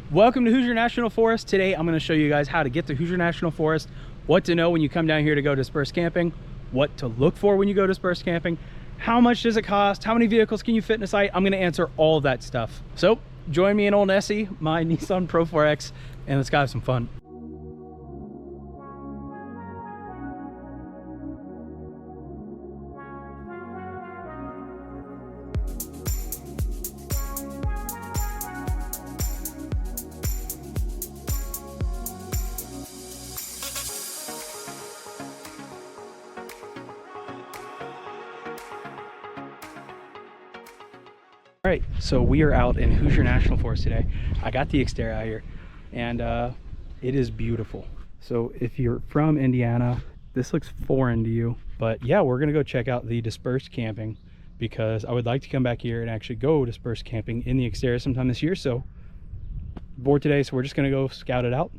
Welcome to Hoosier National Forest. Today I'm going to show you guys how to get to Hoosier National Forest, what to know when you come down here to go dispersed camping, what to look for when you go dispersed camping, how much does it cost, how many vehicles can you fit in a site. I'm going to answer all of that stuff. So join me in old Nessie, my Nissan Pro-4X, and let's go have some fun. All right, so we are out in Hoosier National Forest today. I got the Xterra out here, and it is beautiful. So if you're from Indiana, this looks foreign to you, but yeah, we're gonna go check out the dispersed camping because I would like to come back here and actually go dispersed camping in the Xterra sometime this year. So bored today, so we're just gonna go scout it out.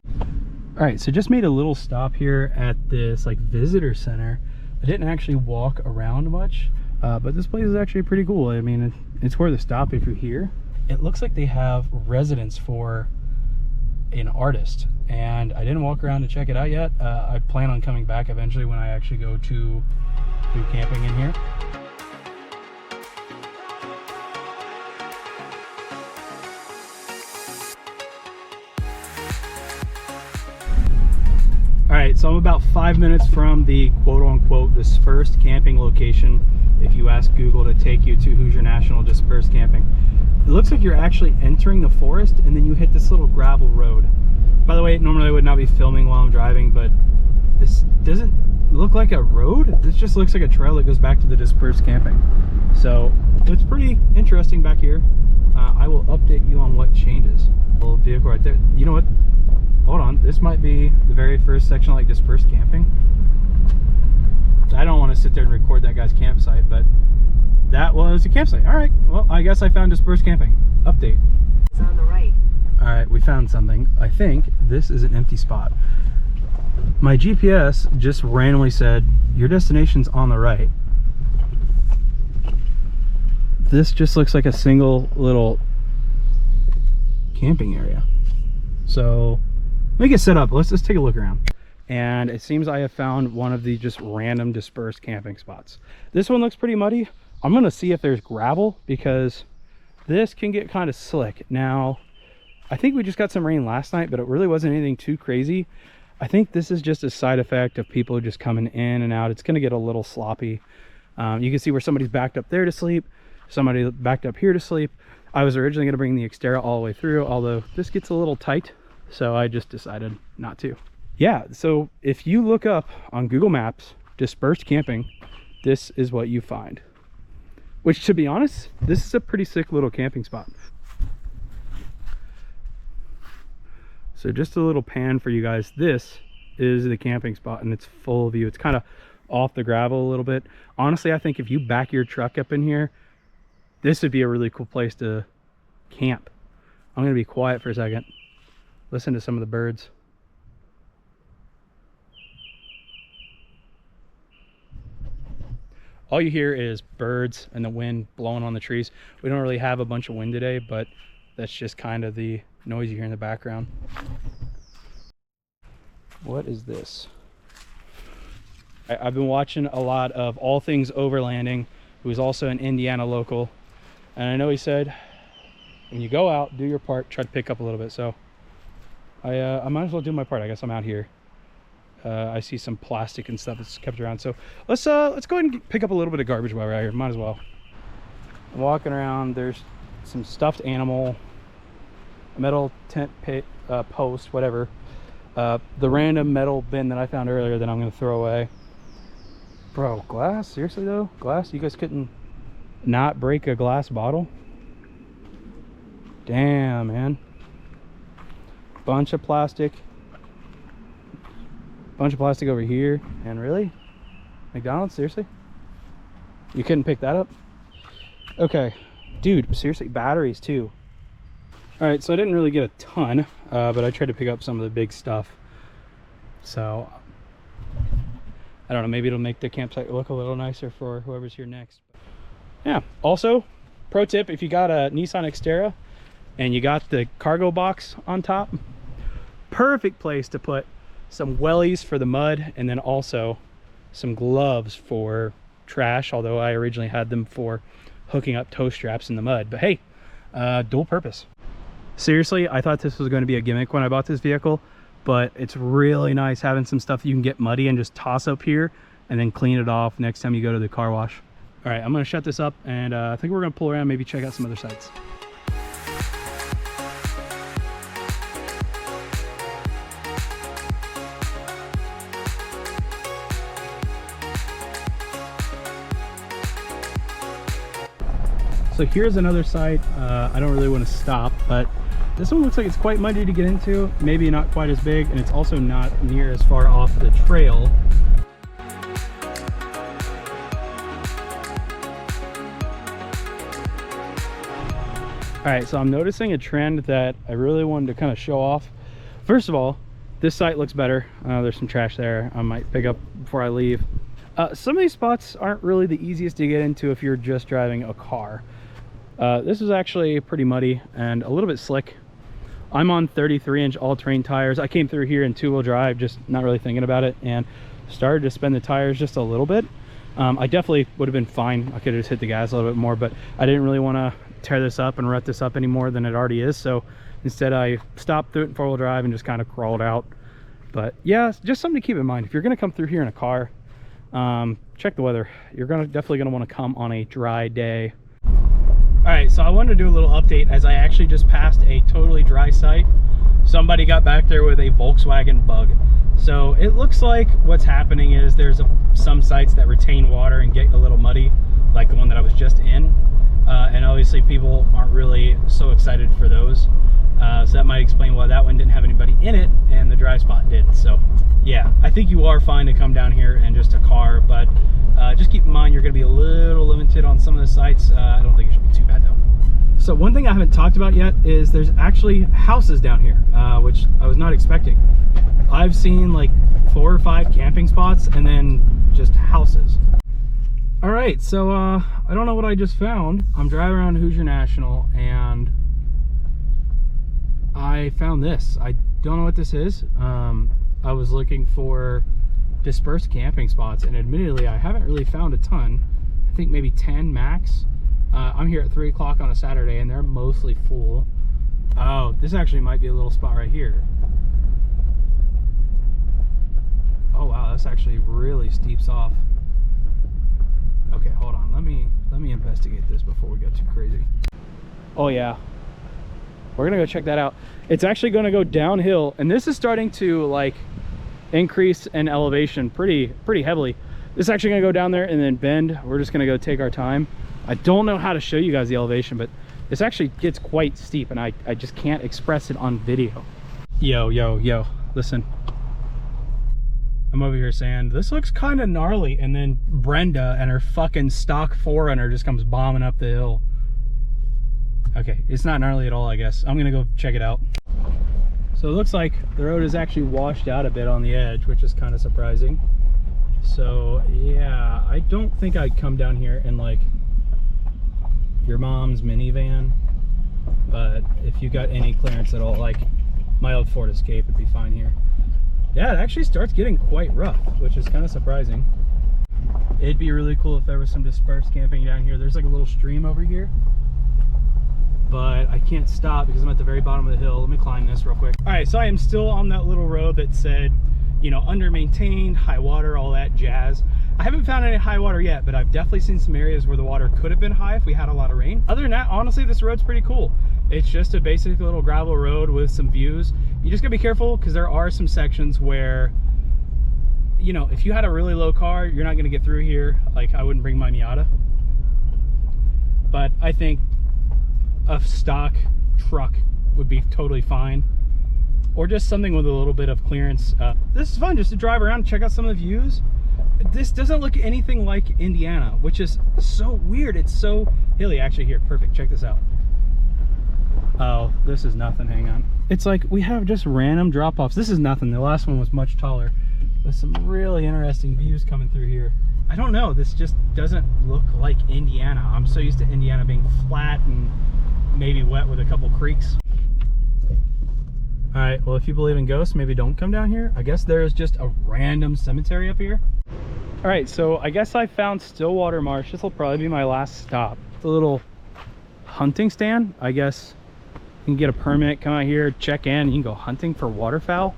All right, so just made a little stop here at this like visitor center. I didn't actually walk around much. But this place is actually pretty cool. I mean, it's worth a stop if you're here. It looks like they have residence for an artist, and I didn't walk around to check it out yet. I plan on coming back eventually when I actually go to do camping in here. All right, so I'm about 5 minutes from the quote-unquote dispersed camping location. If you ask Google to take you to Hoosier National dispersed camping, it looks like you're actually entering the forest and then you hit this little gravel road. By the way, normally I would not be filming while I'm driving, but this doesn't look like a road. This just looks like a trail that goes back to the dispersed camping. So it's pretty interesting back here. I will update you on what changes. Little vehicle right there. You know what? Hold on, this might be the very first section like dispersed camping. I don't want to sit there and record that guy's campsite, but that was a campsite. All right, well, I guess I found dispersed camping. Update. It's on the right. All right, we found something. I think this is an empty spot. My GPS just randomly said, your destination's on the right. This just looks like a single little camping area. So let me get set up. Let's just take a look around. And it seems I have found one of the just random dispersed camping spots. This one looks pretty muddy. I'm gonna see if there's gravel because this can get kind of slick. Now, I think we just got some rain last night, but it really wasn't anything too crazy. I think this is just a side effect of people just coming in and out. It's gonna get a little sloppy. You can see where somebody's backed up there to sleep, somebody backed up here to sleep. I was originally gonna bring the Xterra all the way through, although this gets a little tight, so I just decided not to. Yeah, so if you look up on Google Maps dispersed camping, this is what you find. Which, to be honest, this is a pretty sick little camping spot. So just a little pan for you guys. This is the camping spot and it's full view. It's kind of off the gravel a little bit. Honestly, I think if you back your truck up in here, this would be a really cool place to camp. I'm gonna be quiet for a second. Listen to some of the birds. All you hear is birds and the wind blowing on the trees. We don't really have a bunch of wind today, but that's just kind of the noise you hear in the background. What is this? I've been watching a lot of All Things Overlanding, who's also an Indiana local. And I know he said, when you go out, do your part, try to pick up a little bit. So I might as well do my part. I guess I'm out here. I see some plastic and stuff that's kept around, so let's go ahead and pick up a little bit of garbage while we're out here. Might as well. I'm walking around. There's some stuffed animal, a metal tent post, whatever. The random metal bin that I found earlier that I'm gonna throw away. Bro, glass? Seriously though? Glass? You guys couldn't not break a glass bottle? Damn, man. Bunch of plastic over here. And really, McDonald's? Seriously, you couldn't pick that up? Okay, dude, seriously. Batteries too. All right, so I didn't really get a ton, but I tried to pick up some of the big stuff. So I don't know, maybe it'll make the campsite look a little nicer for whoever's here next. Yeah, also pro tip, if you got a Nissan Xterra, and you got the cargo box on top. Perfect place to put some wellies for the mud, and then also some gloves for trash, although I originally had them for hooking up toe straps in the mud. But hey, dual purpose. Seriously, I thought this was going to be a gimmick when I bought this vehicle, but it's really nice having some stuff you can get muddy and just toss up here and then clean it off next time you go to the car wash. All right, I'm going to shut this up, and I think we're going to pull around, maybe check out some other sites. So here's another site. I don't really want to stop, but this one looks like it's quite muddy to get into, maybe not quite as big, and it's also not near as far off the trail. All right, so I'm noticing a trend that I really wanted to kind of show off. First of all, this site looks better. There's some trash there I might pick up before I leave. Some of these spots aren't really the easiest to get into if you're just driving a car. This is actually pretty muddy and a little bit slick. I'm on 33-inch all-terrain tires. I came through here in two-wheel drive, just not really thinking about it, and started to spin the tires just a little bit. I definitely would have been fine. I could have just hit the gas a little bit more, but I didn't really want to tear this up and rut this up any more than it already is. So instead I stopped through it in four-wheel drive and just kind of crawled out. But yeah, just something to keep in mind. If you're going to come through here in a car, check the weather. You're definitely going to want to come on a dry day. All right, so I wanted to do a little update as I actually just passed a totally dry site. Somebody got back there with a Volkswagen Bug. So it looks like what's happening is there's some sites that retain water and get a little muddy, like the one that I was just in. And obviously people aren't really so excited for those. So that might explain why that one didn't have anybody in it and the dry spot did. So yeah, I think you are fine to come down here in just a car, but just keep in mind you're going to be a little limited on some of the sites. I don't think it should be too bad though. So one thing I haven't talked about yet is there's actually houses down here, which I was not expecting. I've seen like 4 or 5 camping spots and then just houses. All right, so I don't know what I just found. I'm driving around Hoosier National and I found this. I don't know what this is. I was looking for dispersed camping spots, and admittedly I haven't really found a ton. I think maybe 10 max. I'm here at 3 o'clock on a Saturday and they're mostly full. Oh, this actually might be a little spot right here. Oh wow, this actually really steeps off. Okay, hold on. Let me investigate this before we get too crazy. Oh yeah, we're gonna go check that out. It's actually gonna go downhill, and this is starting to like increase in elevation pretty heavily. This is actually gonna go down there and then bend. We're just gonna go take our time. I don't know how to show you guys the elevation, but this actually gets quite steep, and I just can't express it on video. Yo, listen. I'm over here saying, this looks kind of gnarly, and then Brenda and her fucking stock 4Runner just comes bombing up the hill. Okay, it's not gnarly at all, I guess. I'm gonna go check it out. So it looks like the road is actually washed out a bit on the edge, which is kind of surprising. So yeah, I don't think I'd come down here in like your mom's minivan, but if you got any clearance at all, like my old Ford Escape would be fine here. Yeah, it actually starts getting quite rough, which is kind of surprising. It'd be really cool if there was some dispersed camping down here. There's like a little stream over here, but I can't stop because I'm at the very bottom of the hill. Let me climb this real quick. All right, so I am still on that little road that said, you know, under maintained, high water, all that jazz. I haven't found any high water yet, but I've definitely seen some areas where the water could have been high if we had a lot of rain. Other than that, honestly, this road's pretty cool. It's just a basic little gravel road with some views. You just gotta be careful because there are some sections where, you know, if you had a really low car, you're not gonna get through here. Like, I wouldn't bring my Miata. But I think a stock truck would be totally fine. Or just something with a little bit of clearance. This is fun just to drive around and check out some of the views. This doesn't look anything like Indiana, which is so weird. It's so hilly. Actually, here, perfect, check this out. Oh, this is nothing, hang on. It's like we have just random drop-offs. This is nothing. The last one was much taller. With some really interesting views coming through here. I don't know, this just doesn't look like Indiana. I'm so used to Indiana being flat and maybe wet with a couple creeks. All right, well, if you believe in ghosts, maybe don't come down here. I guess there's just a random cemetery up here. All right, so I guess I found Stillwater Marsh. This will probably be my last stop. It's a little hunting stand. I guess you can get a permit, come out here, check in, and you can go hunting for waterfowl.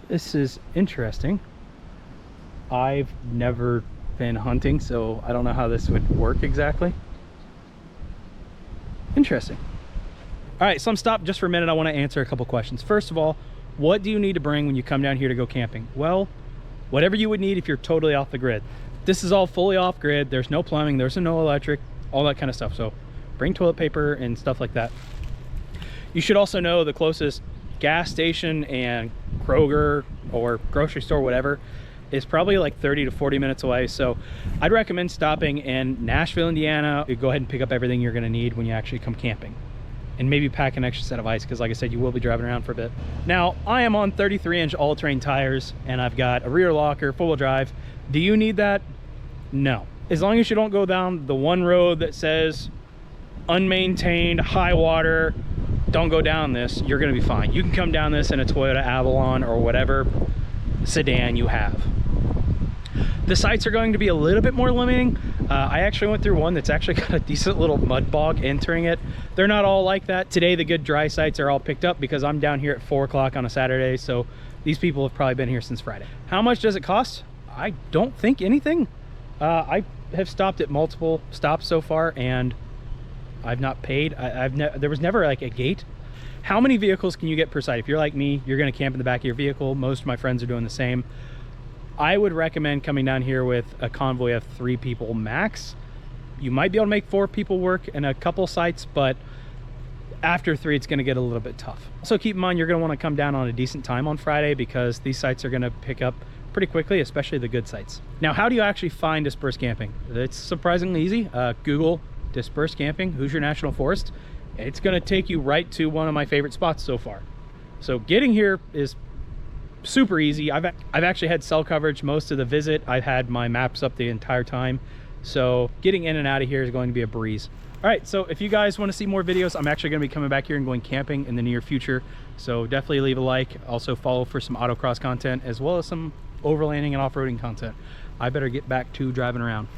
This is interesting. I've never been hunting, so I don't know how this would work exactly. Interesting. All right, so I'm stopped just for a minute. I want to answer a couple questions. First of all, what do you need to bring when you come down here to go camping? Well, whatever you would need if you're totally off the grid. This is all fully off grid. There's no plumbing, there's no electric, all that kind of stuff. So bring toilet paper and stuff like that. You should also know the closest gas station and Kroger or grocery store, whatever, is probably like 30 to 40 minutes away. So I'd recommend stopping in Nashville, Indiana. You go ahead and pick up everything you're gonna need when you actually come camping. And maybe pack an extra set of ice, because like I said, you will be driving around for a bit. Now, I am on 33-inch all-terrain tires, and I've got a rear locker, four-wheel drive. Do you need that? No. As long as you don't go down the one road that says unmaintained, high water, don't go down this, you're gonna be fine. You can come down this in a Toyota Avalon or whatever sedan you have. The sites are going to be a little bit more limiting. I actually went through one that's actually got a decent little mud bog entering it. They're not all like that. Today, the good dry sites are all picked up because I'm down here at 4 o'clock on a Saturday, so these people have probably been here since Friday. How much does it cost? I don't think anything. I have stopped at multiple stops so far, and I've not paid. There was never like a gate. How many vehicles can you get per site? If you're like me, you're gonna camp in the back of your vehicle. Most of my friends are doing the same. I would recommend coming down here with a convoy of 3 people max. You might be able to make 4 people work in a couple sites, but after 3, it's gonna get a little bit tough. Also keep in mind, you're gonna wanna come down on a decent time on Friday, because these sites are gonna pick up pretty quickly, especially the good sites. Now, how do you actually find dispersed camping? It's surprisingly easy. Google dispersed camping, Hoosier National Forest. It's gonna take you right to one of my favorite spots so far. So getting here is super easy. I've actually had cell coverage most of the visit. I've had my maps up the entire time, so getting in and out of here is going to be a breeze. All right, so if you guys want to see more videos, I'm actually going to be coming back here and going camping in the near future, so definitely leave a like. Also follow for some autocross content as well as some overlanding and off-roading content. I better get back to driving around.